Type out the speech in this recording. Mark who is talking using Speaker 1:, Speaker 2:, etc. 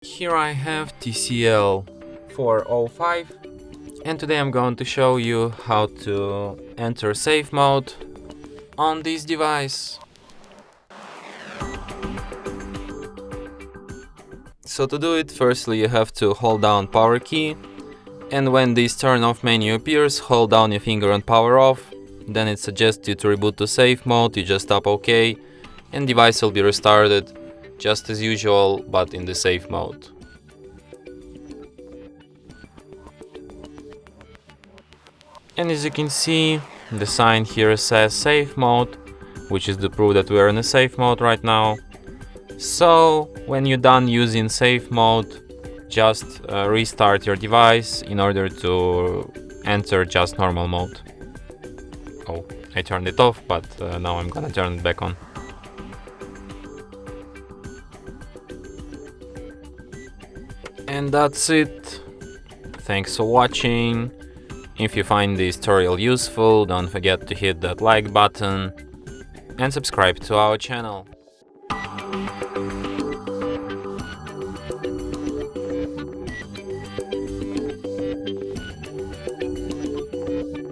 Speaker 1: Here I have TCL 405, and today I'm going to show you how to enter safe mode on this device. So to do it, firstly you have to hold down power key, and when this turn off menu appears, hold down your finger on power off. Then it suggests you to reboot to safe mode. You just tap OK and device will be restarted just as usual, but in the safe mode. And as you can see, the sign here says safe mode, which is the proof that we are in a safe mode right now. So when you're done using safe mode, just restart your device in order to enter just normal mode. Oh, I turned it off, but now I'm gonna turn it back on. And that's it. Thanks for watching. If you find this tutorial useful, don't forget to hit that like button and subscribe to our channel.